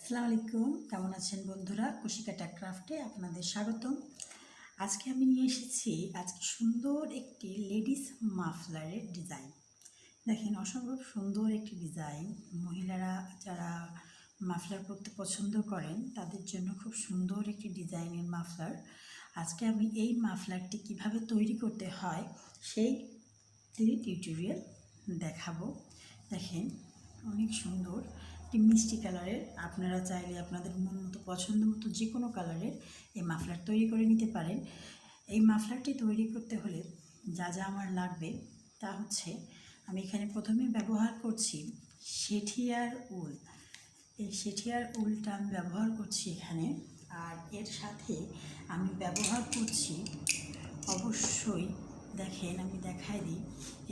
আসসালামু আলাইকুম, কেমন আছেন বন্ধুরা? কুশিকাটা ক্রাফটে আপনাদের স্বাগতম। আজকে আমি নিয়ে এসেছি সুন্দর একটি লেডিস মাফলারের ডিজাইন। দেখেন, অসম্ভব সুন্দর একটি ডিজাইন। মহিলারা যারা মাফলার পরতে পছন্দ করেন তাদের জন্য খুব সুন্দর একটি ডিজাইনের মাফলার। আজকে আমি এই মাফলারটি কিভাবে তৈরি করতে হয় সেই টিউটোরিয়াল দেখাবো। দেখেন, অনেক সুন্দর একটি মিষ্টি কালারের। আপনারা চাইলে আপনাদের মন মতো পছন্দ মতো যে কোনো কালারের এই মাফলার তৈরি করে নিতে পারেন। এই মাফলারটি তৈরি করতে হলে যা যা আমার লাগবে তা হচ্ছে, আমি এখানে প্রথমে ব্যবহার করছি শেঠিয়ার উল। এই শেঠিয়ার উলটা আমি ব্যবহার করছি এখানে। আর এর সাথে আমি ব্যবহার করছি অবশ্যই, দেখেন আমি দেখাই দিই,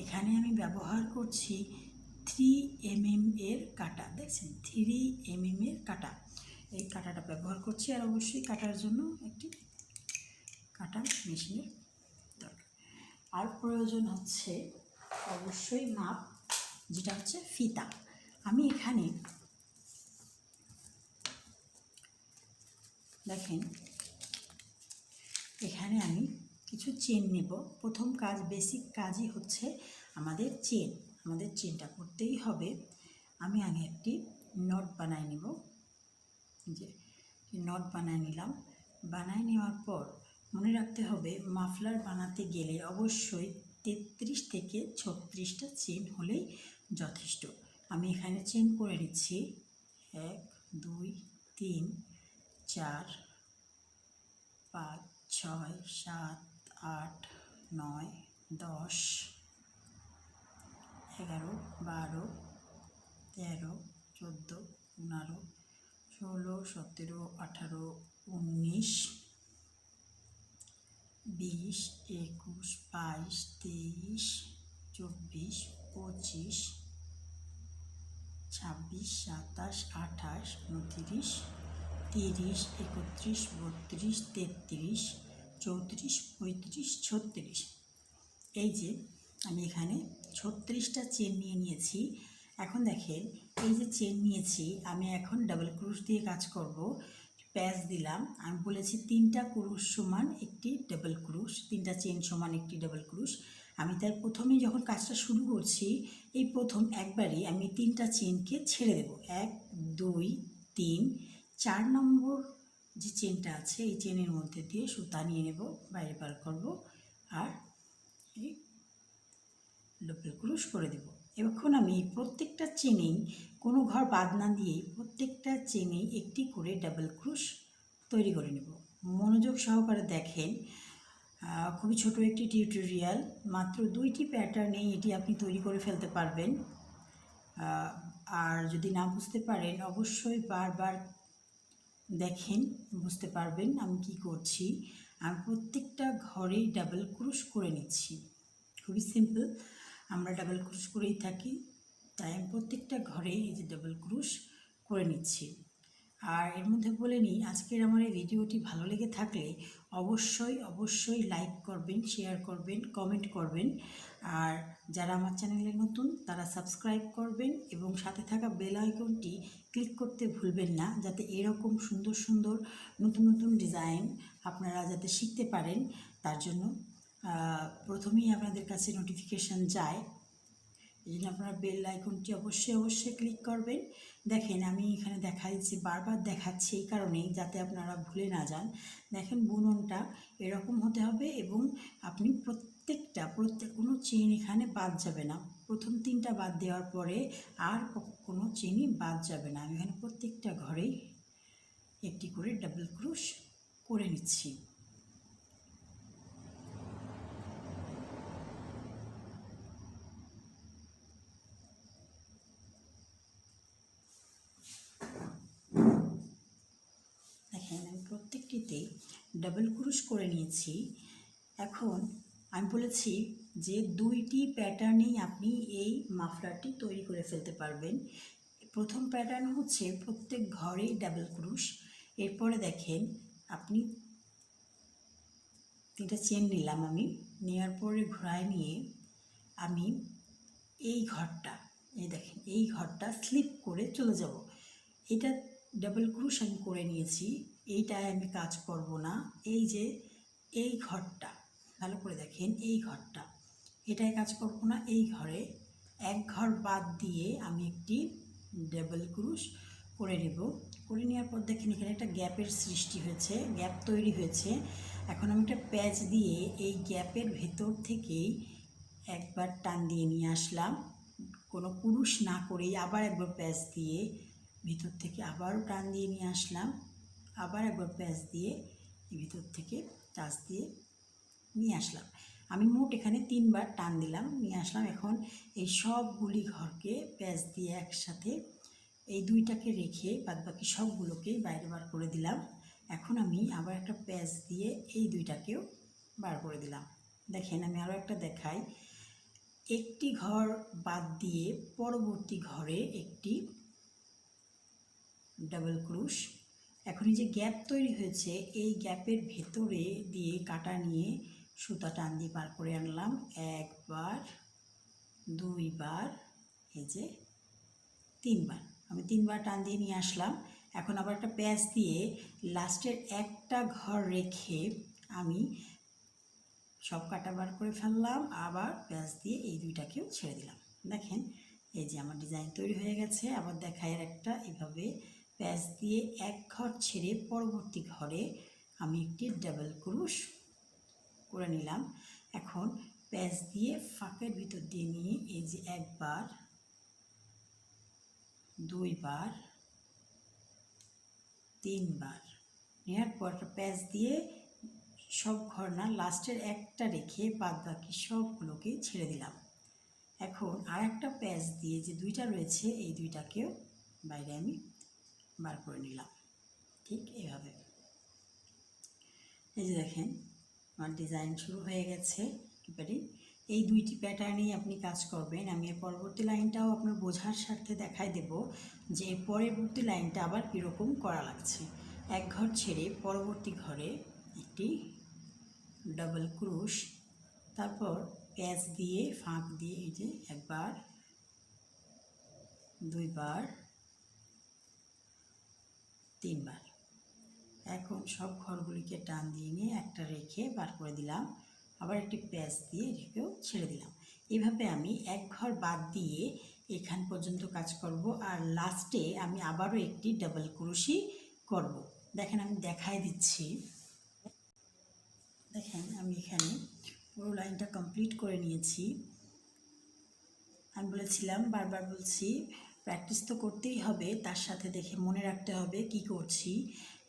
এখানে আমি ব্যবহার করছি 3mm এর কাঁটা। দেখছেন, 3mm এর কাঁটা। এই কাঁটাটা ব্যবহার করছি। আর অবশ্যই কাটার জন্য একটি কাটা মেশিনের দরকার। আর প্রয়োজন হচ্ছে অবশ্যই মাপ, যেটা হচ্ছে ফিতা। আমি এখানে দেখেন, এখানে আমি কিছু চেন নেব। প্রথম কাজ, বেসিক কাজই হচ্ছে আমাদের চেন। আমাদের চেনটা করতেই হবে। আমি আগে একটি নট বানায় নেব। যে নট বানায় নিলাম। বানায় নেওয়ার পর মনে রাখতে হবে, মাফলার বানাতে গেলে অবশ্যই 33 থেকে 36টা চেন হলেই যথেষ্ট। আমি এখানে চেন করে নিচ্ছি 1 2 3 4 5 6 7 8 9 10 11 12 13 14 15 16 17 18 19 20 21 22 23 24 25 26 27 28 29 30 31 32 33 34 35 36। এই যে আমি এখানে 36টা চেন নিয়ে নিয়েছি। এখন দেখেন, এই যে চেন নিয়েছি, আমি এখন ডাবল ক্রুশ দিয়ে কাজ করব। প্যাচ দিলাম। আমি বলেছি 3টা ক্রুশ সমান একটি ডাবল ক্রুশ, 3টা চেন সমান একটি ডাবল ক্রুশ। আমি তাই প্রথমেই যখন কাজটা শুরু করছি, এই প্রথম একবারই আমি 3টা চেনকে ছেড়ে দেব। 1 2 3 4 নম্বর যে চেনটা আছে, এই চেনের মধ্যে দিয়ে সুতা নিয়ে নেব, বাইরে বার করব, আর এই ডাবল ক্রুশ করে দেব। এখন আমি প্রত্যেকটা চেনেই, কোনো ঘর বাদ না দিয়েই প্রত্যেকটা চেনেই একটি করে ডাবল ক্রুশ তৈরি করে নেব। মনোযোগ সহকারে দেখেন, খুবই ছোট একটি টিউটোরিয়াল, মাত্র 2টি প্যাটার্নেই এটি আপনি তৈরি করে ফেলতে পারবেন। আর যদি না বুঝতে পারেন, অবশ্যই বারবার দেখেন, বুঝতে পারবেন আমি কি করছি। আমি প্রত্যেকটা ঘরেই ডাবল ক্রুশ করে নিচ্ছি। খুবই সিম্পল, আমরা ডাবল ক্রুশ করেই থাকি, তাই আমি প্রত্যেকটা ঘরেই এই যে ডাবল ক্রুশ করে নিচ্ছি। আর এর মধ্যে বলে নিই, আজকের আমার এই ভিডিওটি ভালো লেগে থাকলে অবশ্যই লাইক করবেন, শেয়ার করবেন, কমেন্ট করবেন। আর যারা আমার চ্যানেলে নতুন তারা সাবস্ক্রাইব করবেন এবং সাথে থাকা বেল আইকনটি ক্লিক করতে ভুলবেন না, যাতে এরকম সুন্দর সুন্দর নতুন ডিজাইন আপনারা যাতে শিখতে পারেন। তার জন্য প্রথমেই আপনাদের কাছে নোটিফিকেশান যায়। এই জন্য আপনারা বেল আইকনটি অবশ্যই ক্লিক করবেন। দেখেন, আমি এখানে দেখাচ্ছি, বারবার দেখাচ্ছি এই কারণেই, যাতে আপনারা ভুলে না যান। দেখেন, বুননটা এরকম হতে হবে এবং আপনি কোনো চেন এখানে বাদ যাবে না। প্রথম 3টা বাদ দেওয়ার পরে আর কোনো চেনই বাদ যাবে না। আমি এখানে প্রত্যেকটা ঘরেই একটি করে ডাবল ক্রুশ করে নিচ্ছি। দেখেন, আমি প্রত্যেকটিতেই ডাবল ক্রুশ করে নিয়েছি। এখন আমি বলেছি যে 2টি প্যাটার্নেই আপনি এই মাফলারটি তৈরি করে ফেলতে পারবেন। প্রথম প্যাটার্ন হচ্ছে প্রত্যেক ঘরেই ডাবল ক্রুশ। এরপরে দেখেন, আপনি 3টা চেন নিলাম। আমি নেওয়ার পরে ঘোরায় নিয়ে আমি এই ঘরটা, এই দেখেন, এই ঘরটা স্লিপ করে চলে যাব। এটা ডাবল ক্রুশ আমি করে নিয়েছি, এইটায় আমি কাজ করব না। এই যে এই ঘরটা ভালো করে দেখেন, এই ঘরটা, এটায় কাজ করব না। এই ঘরে এক ঘর বাদ দিয়ে আমি একটি ডাবল ক্রুশ করে নেব। করে নেওয়ার পর দেখেন এখানে একটা গ্যাপের সৃষ্টি হয়েছে, গ্যাপ তৈরি হয়েছে। এখন আমি একটা প্যাচ দিয়ে এই গ্যাপের ভেতর থেকেই একবার টান দিয়ে নিয়ে আসলাম, কোনো ক্রুশ না করেই আবার একবার প্যাচ দিয়ে ভিতর থেকে আবারও টান দিয়ে নিয়ে আসলাম, আবার একবার প্যাচ দিয়ে ভিতর থেকে টাচ দিয়ে নিয়ে আসলাম। আমি মোট এখানে 3বার টান দিলাম, নিয়ে আসলাম। এখন এই সবগুলি ঘরকে প্যাচ দিয়ে একসাথে এই দুইটাকে রেখে বাদবাকি সবগুলোকেই বাইরে বার করে দিলাম। এখন আমি আবার একটা প্যাচ দিয়ে এই দুইটাকেও বার করে দিলাম। দেখেন আমি আরও একটা দেখাই, একটি ঘর বাদ দিয়ে পরবর্তী ঘরে একটি ডাবল ক্রুশ। এখন এই যে গ্যাপ তৈরি হয়েছে, এই গ্যাপের ভেতরে দিয়ে কাটা নিয়ে সুতা টান দিয়ে বার করে আনলাম। একবার, দুইবার, এই যে 3বার, আমি 3বার টান দিয়ে নিয়ে আসলাম। এখন আবার একটা প্যাচ দিয়ে লাস্টের একটা ঘর রেখে আমি সব কাটা বার করে ফেললাম, আবার প্যাচ দিয়ে এই দুইটাকেও ছেড়ে দিলাম। দেখেন এই যে আমার ডিজাইন তৈরি হয়ে গেছে। আবার দেখায় একটা এভাবে প্যাচ দিয়ে এক ঘর ছেড়ে পরবর্তী ঘরে আমি একটি ডাবল ক্রুশ করে নিলাম। এখন প্যাচ দিয়ে ফাঁকের ভিতর দিয়ে নিয়ে এই যে একবার, দুইবার, 3বার নেওয়ার পর একটা প্যাচ দিয়ে সব ঘর না, লাস্টের একটা রেখে বাদ বাকি সবগুলোকে ছেড়ে দিলাম। এখন আর একটা প্যাচ দিয়ে যে দুইটা রয়েছে এই দুইটাকেও বাইরে আমি বার করে নিলাম, ঠিক এভাবে। এই যে দেখেন আমার ডিজাইন শুরু হয়ে গেছে একেবারে। এই দুইটি প্যাটার্নেই আপনি কাজ করবেন। আমি এর পরবর্তী লাইনটাও আপনার বোঝার স্বার্থে দেখাই দেব যে পরবর্তী লাইনটা আবার কীরকম করা লাগছে। এক ঘর ছেড়ে পরবর্তী ঘরে একটি ডাবল ক্রুশ, তারপর প্যাচ দিয়ে ফাঁক দিয়ে এই যে একবার, দুইবার, 3বার। এখন সব ঘরগুলিকে টান দিয়ে নিয়ে একটা রেখে বার করে দিলাম, আবার একটি প্যাচ দিয়ে রেখেও ছেড়ে দিলাম। এইভাবে আমি এক ঘর বাদ দিয়ে এখান পর্যন্ত কাজ করব, আর লাস্টে আমি আবারও একটি ডাবল ক্রুশই করব। দেখেন আমি দেখাই দিচ্ছি। দেখেন আমি এখানে পুরো লাইনটা কমপ্লিট করে নিয়েছি। আমি বলেছিলাম, বারবার বলছি, প্র্যাকটিস তো করতেই হবে, তার সাথে দেখে মনে রাখতে হবে কি করছি।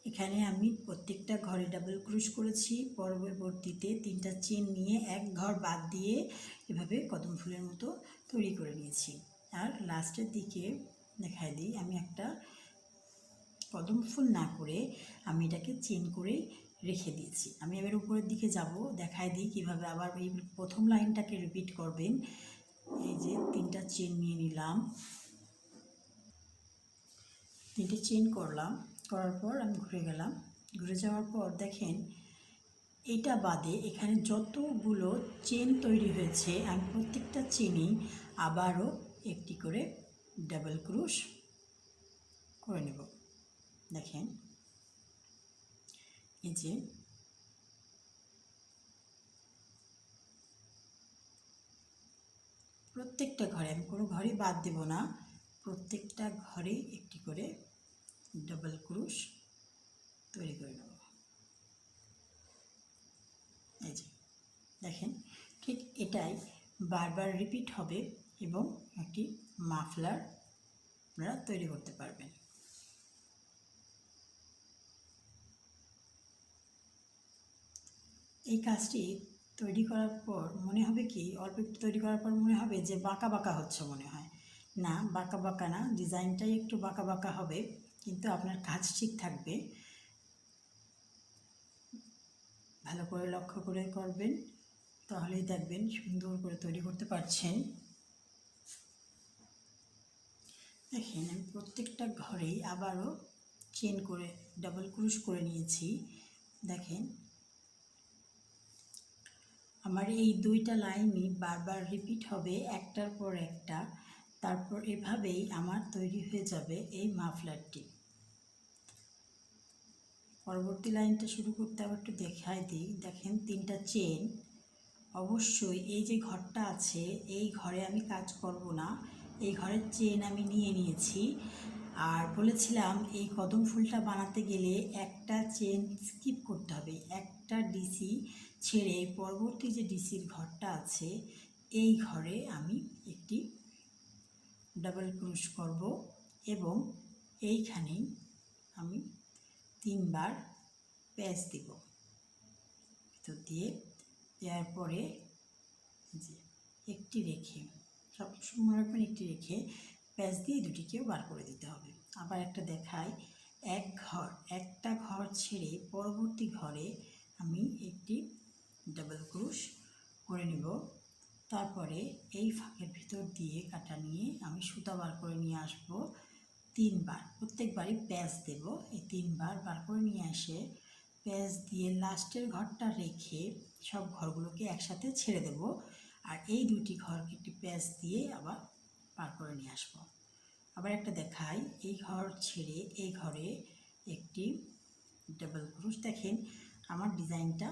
এখানে আমি প্রত্যেকটা ঘরে ডাবল ক্রুশ করেছি, পরবর্তীতে 3টা চেন নিয়ে এক ঘর বাদ দিয়ে এভাবে কদম ফুলের মতো তৈরি করে নিয়েছি। আর লাস্টের দিকে দেখাই দিই, আমি একটা কদম ফুল না করে আমি এটাকে চেন করেই রেখে দিয়েছি। আমি এবার উপরের দিকে যাব, দেখাই দিই কীভাবে আবার এই প্রথম লাইনটাকে রিপিট করবেন। এই যে 3টা চেন নিয়ে নিলাম, 3টে চেন করলাম, করার পর আমি ঘুরে গেলাম। ঘুরে যাওয়ার পর দেখেন এইটা বাদে এখানে যতগুলো চেন তৈরি হয়েছে আমি প্রত্যেকটা চেনই আবারও একটি করে ডাবল ক্রুশ করে নেব। দেখেন এই যে প্রত্যেকটা ঘরে, আমি কোনো ঘরেই বাদ দেব না, প্রত্যেকটা ঘরে একটি করে ডাবল ক্রুশ তৈরি করে নেব। এই যে দেখেন ঠিক এটাই বারবার রিপিট হবে এবং একটি মাফলার আপনারা তৈরি করতে পারবেন। এই কাজটি তৈরি করার পর মনে হবে কি, অল্প একটু তৈরি করার পর মনে হবে যে বাঁকা বাঁকা হচ্ছে, মনে হয় না, বাঁকা বাঁকা না, ডিজাইনটাই একটু বাঁকা বাঁকা হবে, কিন্তু আপনার কাজ ঠিক থাকবে। ভালো করে লক্ষ্য করে করবেন, তাহলেই দেখবেন সুন্দর করে তৈরি করতে পারছেন। দেখেন আমি প্রত্যেকটা ঘরেই আবারও চেন করে ডাবল ক্রুশ করে নিয়েছি। দেখেন আমার এই দুইটা লাইনই বারবার রিপিট হবে একটার পর একটা, তারপর এভাবেই আমার তৈরি হয়ে যাবে এই মাফলারটি। পরবর্তী লাইনটা শুরু করতে আবার একটু দেখাই দিই। দেখেন 3টা চেন। অবশ্যই এই যে ঘরটা আছে এই ঘরে আমি কাজ করব না, এই ঘরের চেন আমি নিয়ে নিয়েছি। আর বলেছিলাম এই কদম ফুলটা বানাতে গেলে একটা চেন স্কিপ করতে হবে, একটা ডিসি ছেড়ে পরবর্তী যে ডিসির ঘরটা আছে এই ঘরে আমি একটি ডাবল ক্রোশ করব এবং এইখানেই আমি 3বার প্যাচ দিব। ভিতর দিয়ে দেওয়ার পরে যে একটি রেখে, সবসময় মনে রাখবেন একটি রেখে প্যাচ দিয়ে দুটিকেও বার করে দিতে হবে। আবার একটা দেখাই, একটা ঘর ছেড়ে পরবর্তী ঘরে আমি একটি ডাবল ক্রোশ করে নেব। তারপরে এই ফাঁকের ভিতর দিয়ে কাটা নিয়ে আমি সুতা বার করে নিয়ে আসব 3বার, প্রত্যেকবারই প্যাচ দেব। এই 3বার বার করে নিয়ে এসে প্যাচ দিয়ে লাস্টের ঘরটা রেখে সব ঘরগুলোকে একসাথে ছেড়ে দেব। আর এই দুটি ঘরকে একটি প্যাচ দিয়ে আবার বার করে নিয়ে আসবো। আবার একটা দেখাই, এই ঘর ছেড়ে এই ঘরে একটি ডাবল ক্রোশ। দেখেন আমার ডিজাইনটা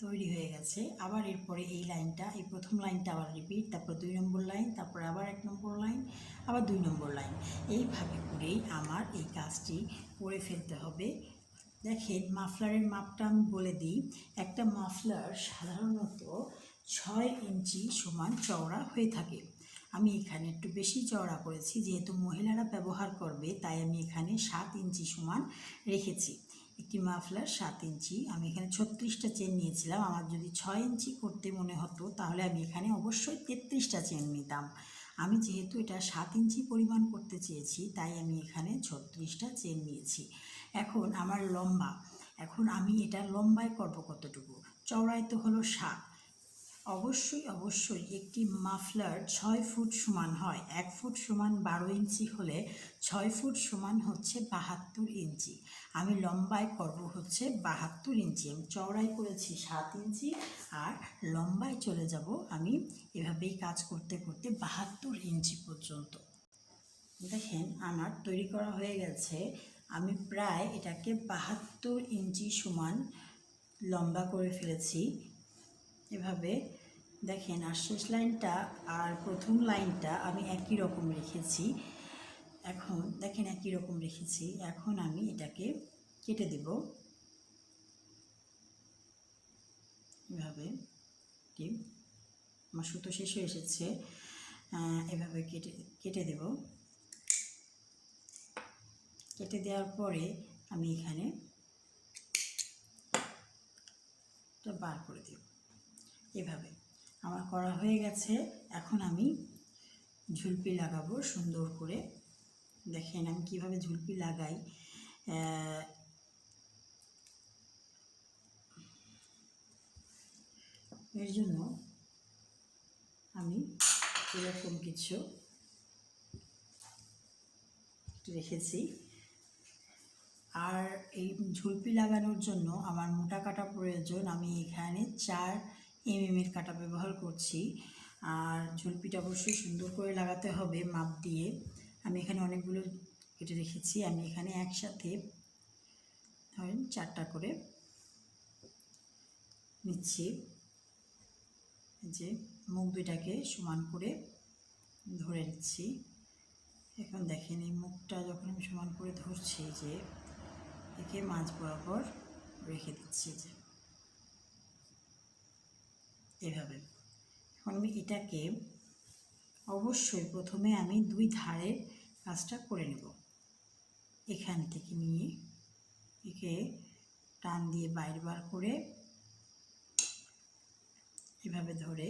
তৈরি হয়ে গেছে। আবার এরপরে এই লাইনটা, এই প্রথম লাইনটা আবার রিপিট, তারপর 2 নম্বর লাইন, তারপর আবার 1 নম্বর লাইন, আবার 2 নম্বর লাইন, এইভাবে করেই আমার এই কাজটি করে ফেলতে হবে। দেখেন মাফলারের মাপটা আমি বলে দিই। একটা মাফলার সাধারণত 6 ইঞ্চি সমান চওড়া হয়ে থাকে। আমি এখানে একটু বেশি চওড়া করেছি, যেহেতু মহিলারা ব্যবহার করবে তাই আমি এখানে 7 ইঞ্চি সমান রেখেছি। একটি মাফলার 7 ইঞ্চি, আমি এখানে 36টা চেন নিয়েছিলাম। আমার যদি 6 ইঞ্চি করতে মনে হতো তাহলে আমি এখানে অবশ্যই 33টা চেন নিতাম। আমি যেহেতু এটা 7 ইঞ্চি পরিমাণ করতে চেয়েছি তাই আমি এখানে 36টা চেন নিয়েছি। এখন আমার লম্বা, এখন আমি এটা লম্বায় করব কতটুকু, চওড়ায় তো হলো 7। অবশ্যই একটি মাফলার 6 ফুট সমান হয়। 1 ফুট সমান 12 ইঞ্চি হলে 6 ফুট সমান হচ্ছে 72 ইঞ্চি। আমি লম্বায় করব হচ্ছে 72 ইঞ্চি। আমি চওড়ায় করেছি 7 ইঞ্চি আর লম্বায় চলে যাব আমি এভাবেই কাজ করতে করতে 72 ইঞ্চি পর্যন্ত। দেখেন আমার তৈরি করা হয়ে গেছে। আমি প্রায় এটাকে 72 ইঞ্চি সমান লম্বা করে ফেলেছি। এভাবে দেখেন, আর শেষ লাইনটা আর প্রথম লাইনটা আমি একই রকম রেখেছি। এখন দেখেন একই রকম রেখেছি। এখন আমি এটাকে কেটে দেব এভাবে। আমার সুতো শেষ হয়ে এসেছে, এভাবে কেটে দেব। কেটে দেওয়ার পরে আমি এখানে এটা বার করে দেব। এভাবে আমার করা হয়ে গেছে। এখন আমি ঝুলপি লাগাবো সুন্দর করে। দেখেন আমি কিভাবে ঝুলপি লাগাই। এর জন্য আমি এরকম কিছু রেখেছি। আর এই ঝুলপি লাগানোর জন্য আমার মোটা কাটা প্রয়োজন। আমি এখানে 4 mm কাটা ব্যবহার করছি। আর ঝুলপিটা অবশ্যই সুন্দর করে লাগাতে হবে মাপ দিয়ে। আমি এখানে অনেকগুলো কেটে রেখেছি। আমি এখানে একসাথে ধরেন 4টা করে নিচ্ছি। যে মুখ দুটাকে সমান করে ধরে নিচ্ছি। এখন দেখেন এই মুখটা যখন আমি সমান করে ধরছি, যে একে মাঝ বরাবর রেখে দিচ্ছি, যে এভাবে। এখন আমি এটাকে অবশ্যই প্রথমে আমি 2 ধারের কাজটা করে নেব। এখান থেকে নিয়ে একে টান দিয়ে বাইরে বার করে এভাবে ধরে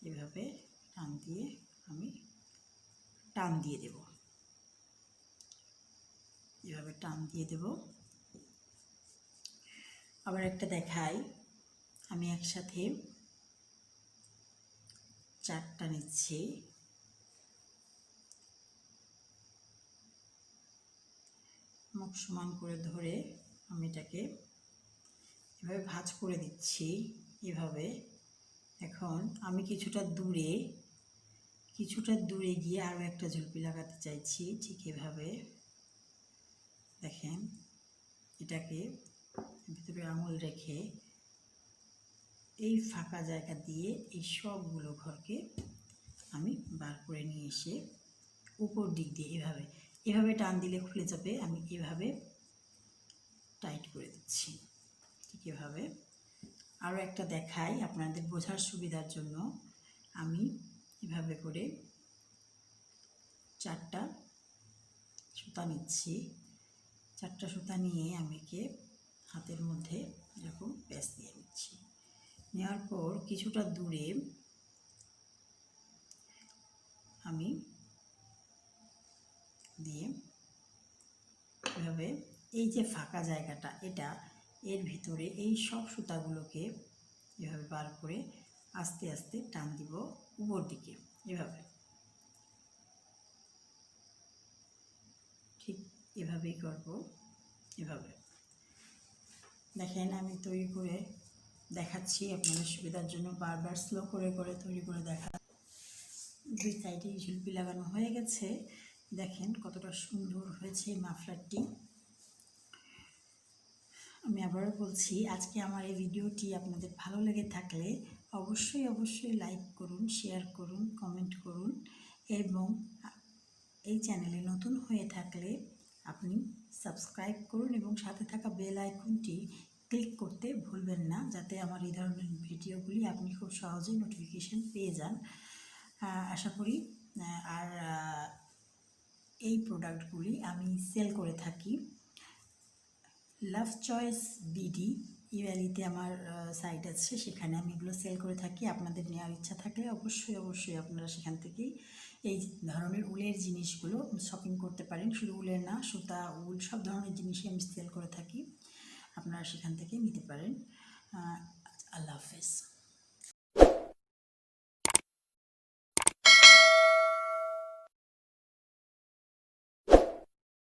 এভাবে টান দিয়ে আমি টান দিয়ে দেব। এভাবে টান দিয়ে দেব। আবার একটা দেখাই, আমি একসাথে 4টা নিচ্ছি। মুখ সমান করে ধরে আমি এটাকে এভাবে ভাঁজ করে দিচ্ছি এভাবে। এখন আমি কিছুটা দূরে গিয়ে আরও একটা ঝুলপি লাগাতে চাইছি, ঠিক এভাবে। দেখেন এটাকে ভিতরে আঙুল রেখে এই ফাঁকা জায়গা দিয়ে এই সবগুলো ঘরকে আমি বার করে নিয়ে এসে উপর দিক দিয়ে এভাবে টান দিলে খুলে যাবে। আমি এভাবে টাইট করে দিচ্ছি। ঠিক এভাবে আরও একটা দেখাই আপনাদের বোঝার সুবিধার জন্য। আমি এভাবে করে 4টা সুতা নিচ্ছি। 4টা সুতা নিয়ে আমি হাতের মধ্যে এরকম প্যাঁচ দিয়ে নিচ্ছি। নেওয়ার পর কিছুটা দূরে আমি দিয়ে এভাবে এই যে ফাঁকা জায়গাটা এর ভিতরে এই সব সুতাগুলোকে এভাবে বার করে আস্তে আস্তে টান দিব উপর দিকে। এভাবে ঠিক এভাবেই করব। এভাবে দেখেন আমি তৈরি করে দেখাচ্ছি আপনাদের সুবিধার জন্য। বারবার স্লো করে করে তৈরি করে দেখা। 2 সাইডে ঝুলপি লাগানো হয়ে গেছে। দেখেন কতটা সুন্দর হয়েছে মাফলারটি। আমি আবারও বলছি, আজকে আমার এই ভিডিওটি আপনাদের ভালো লেগে থাকলে অবশ্যই লাইক করুন, শেয়ার করুন, কমেন্ট করুন এবং এই চ্যানেলে নতুন হয়ে থাকলে আপনি সাবস্ক্রাইব করুন এবং সাথে থাকা বেল আইকনটি ক্লিক করতে ভুলবেন না, যাতে আমার এই ধরনের ভিডিওগুলি আপনি খুব সহজেই নোটিফিকেশন পেয়ে যান। আশা করি। আর এই প্রোডাক্টগুলি আমি সেল করে থাকি। লাভ চয়েস বিডি ইউএলিতে আমার সাইট আছে, সেখানে আমি এগুলো সেল করে থাকি। আপনাদের নেওয়ার ইচ্ছা থাকলে অবশ্যই আপনারা সেখান থেকেই এই ধরনের উলের জিনিসগুলো শপিং করতে পারেন। শুধু উলের না, সুতা, উল সব ধরনের জিনিসই আমি সেল করে থাকি। আপনারা সেখান থেকে নিতে পারেন। আল্লাহ হাফেজ।